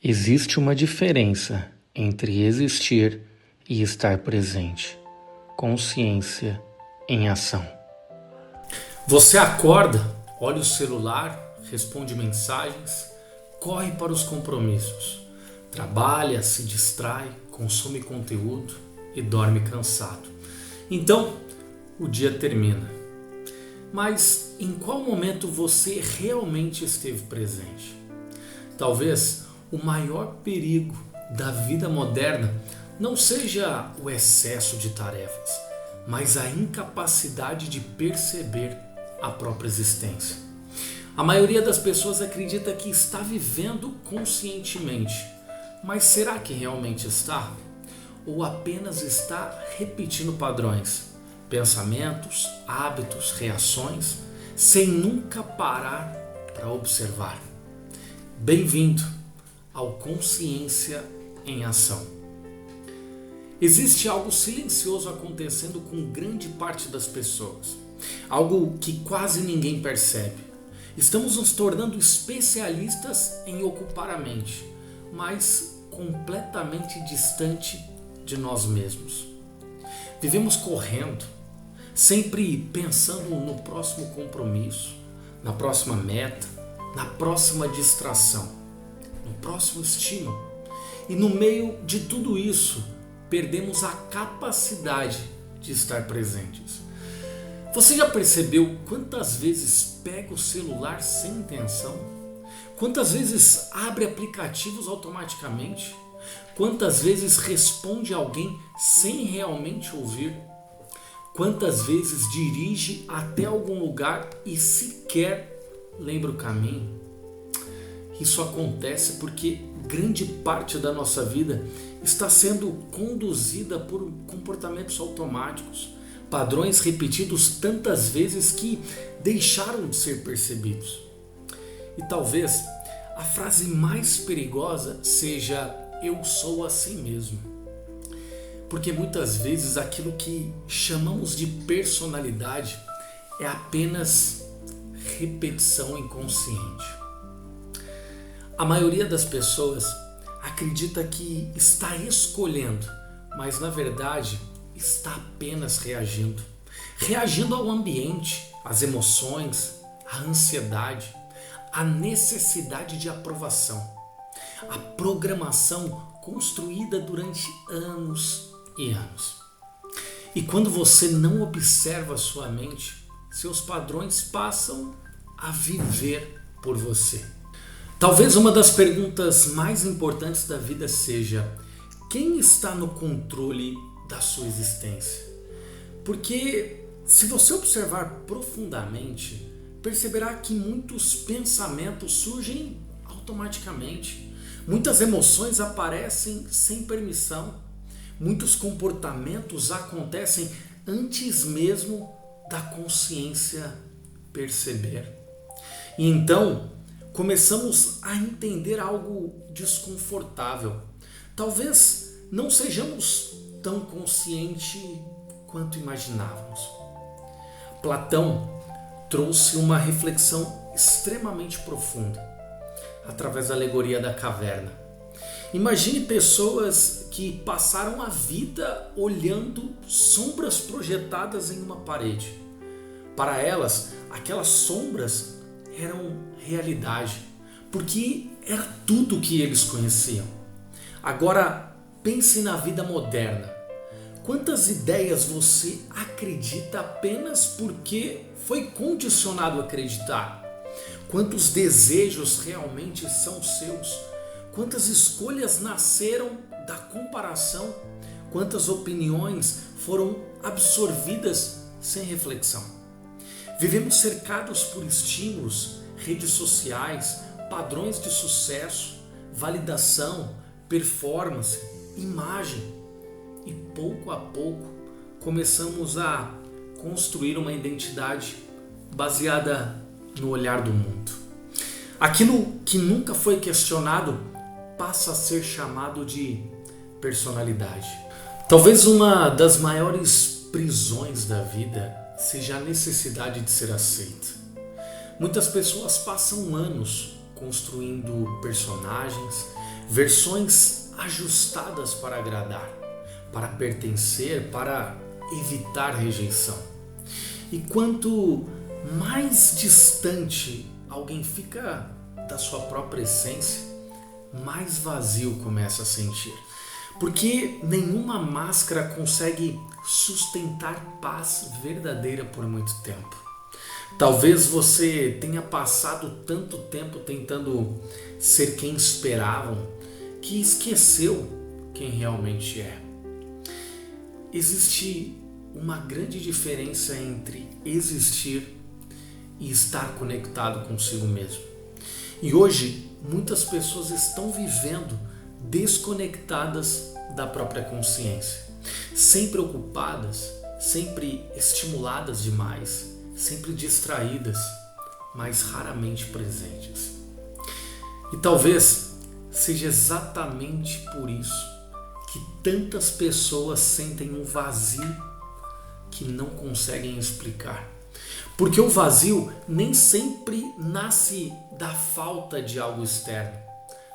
Existe uma diferença entre existir e estar presente. Consciência em ação. Você acorda, olha o celular, responde mensagens, corre para os compromissos, trabalha, se distrai, consome conteúdo e dorme cansado. Então, o dia termina. Mas em qual momento você realmente esteve presente? Talvez o maior perigo da vida moderna não seja o excesso de tarefas, mas a incapacidade de perceber a própria existência. A maioria das pessoas acredita que está vivendo conscientemente, mas será que realmente está? Ou apenas está repetindo padrões, pensamentos, hábitos, reações, sem nunca parar para observar? Bem-vindo ao Consciência em Ação. Existe algo silencioso acontecendo com grande parte das pessoas, algo que quase ninguém percebe. Estamos nos tornando especialistas em ocupar a mente, mas completamente distante de nós mesmos. Vivemos correndo, sempre pensando no próximo compromisso, na próxima meta, na próxima distração, no próximo estímulo. E no meio de tudo isso, perdemos a capacidade de estar presentes. Você já percebeu quantas vezes pega o celular sem intenção? Quantas vezes abre aplicativos automaticamente? Quantas vezes responde alguém sem realmente ouvir? Quantas vezes dirige até algum lugar e sequer lembra o caminho? Isso acontece porque grande parte da nossa vida está sendo conduzida por comportamentos automáticos, padrões repetidos tantas vezes que deixaram de ser percebidos. E talvez a frase mais perigosa seja "eu sou assim mesmo". Porque muitas vezes aquilo que chamamos de personalidade é apenas repetição inconsciente. A maioria das pessoas acredita que está escolhendo, mas na verdade está apenas reagindo. Reagindo ao ambiente, às emoções, à ansiedade, à necessidade de aprovação, à programação construída durante anos e anos. E quando você não observa a sua mente, seus padrões passam a viver por você. Talvez uma das perguntas mais importantes da vida seja: quem está no controle da sua existência? Porque se você observar profundamente, perceberá que muitos pensamentos surgem automaticamente, muitas emoções aparecem sem permissão, muitos comportamentos acontecem antes mesmo da consciência perceber. E então começamos a entender algo desconfortável. Talvez não sejamos tão conscientes quanto imaginávamos. Platão trouxe uma reflexão extremamente profunda através da alegoria da caverna. Imagine pessoas que passaram a vida olhando sombras projetadas em uma parede. Para elas, aquelas sombras eram realidade, porque era tudo o que eles conheciam. Agora pense na vida moderna. Quantas ideias você acredita apenas porque foi condicionado a acreditar? Quantos desejos realmente são seus? Quantas escolhas nasceram da comparação? Quantas opiniões foram absorvidas sem reflexão? Vivemos cercados por estímulos, redes sociais, padrões de sucesso, validação, performance, imagem. E pouco a pouco começamos a construir uma identidade baseada no olhar do mundo. Aquilo que nunca foi questionado passa a ser chamado de personalidade. Talvez uma das maiores prisões da vida seja a necessidade de ser aceita. Muitas pessoas passam anos construindo personagens, versões ajustadas para agradar, para pertencer, para evitar rejeição. E quanto mais distante alguém fica da sua própria essência, mais vazio começa a sentir. Porque nenhuma máscara consegue sustentar paz verdadeira por muito tempo. Talvez você tenha passado tanto tempo tentando ser quem esperavam, que esqueceu quem realmente é. Existe uma grande diferença entre existir e estar conectado consigo mesmo. E hoje, muitas pessoas estão vivendo desconectadas da própria consciência, sempre ocupadas, sempre estimuladas demais, sempre distraídas, mas raramente presentes. E talvez seja exatamente por isso que tantas pessoas sentem um vazio que não conseguem explicar. Porque o vazio nem sempre nasce da falta de algo externo.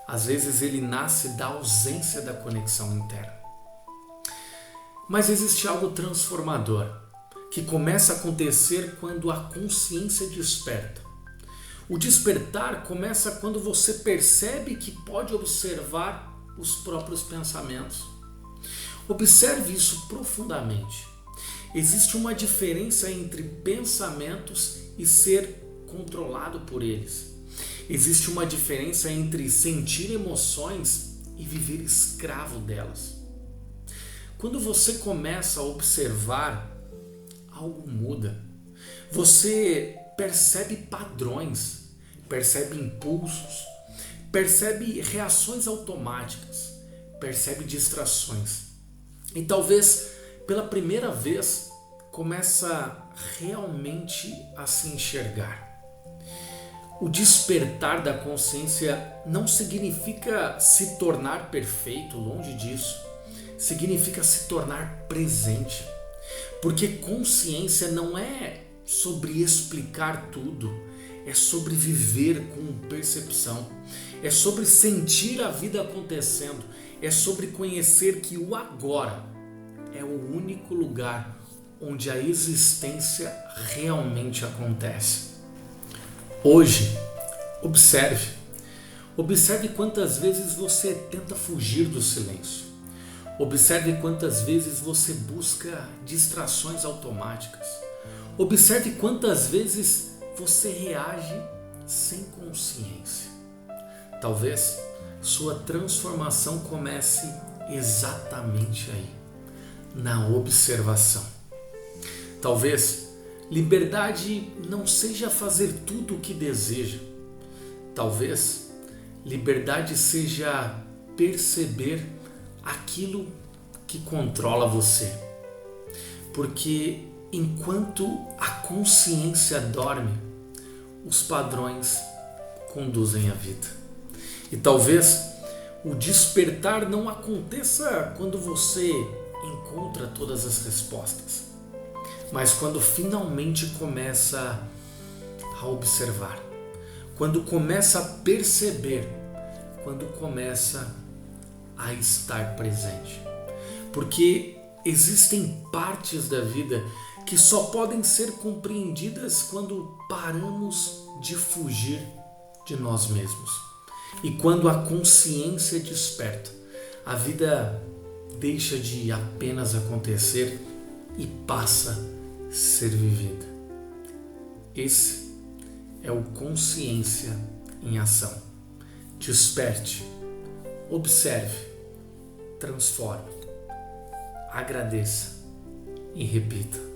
Às vezes ele nasce da ausência da conexão interna. Mas existe algo transformador, que começa a acontecer quando a consciência desperta. O despertar começa quando você percebe que pode observar os próprios pensamentos. Observe isso profundamente. Existe uma diferença entre pensamentos e ser controlado por eles. Existe uma diferença entre sentir emoções e viver escravo delas. Quando você começa a observar, algo muda. Você percebe padrões, percebe impulsos, percebe reações automáticas, percebe distrações. E talvez pela primeira vez começa realmente a se enxergar. O despertar da consciência não significa se tornar perfeito, longe disso. Significa se tornar presente. Porque consciência não é sobre explicar tudo, é sobre viver com percepção, é sobre sentir a vida acontecendo, é sobre conhecer que o agora é o único lugar onde a existência realmente acontece. Hoje, observe quantas vezes você tenta fugir do silêncio. Observe quantas vezes você busca distrações automáticas. Observe quantas vezes você reage sem consciência. Talvez sua transformação comece exatamente aí, na observação. Talvez liberdade não seja fazer tudo o que deseja. Talvez liberdade seja perceber aquilo que controla você. Porque enquanto a consciência dorme, os padrões conduzem a vida. E talvez o despertar não aconteça quando você encontra todas as respostas, mas quando finalmente começa a observar, quando começa a perceber, quando começa a estar presente. Porque existem partes da vida que só podem ser compreendidas quando paramos de fugir de nós mesmos. E quando a consciência desperta, a vida deixa de apenas acontecer e passa a ser vivida. Esse é o consciência em ação. Desperte, observe, transforme, agradeça e repita.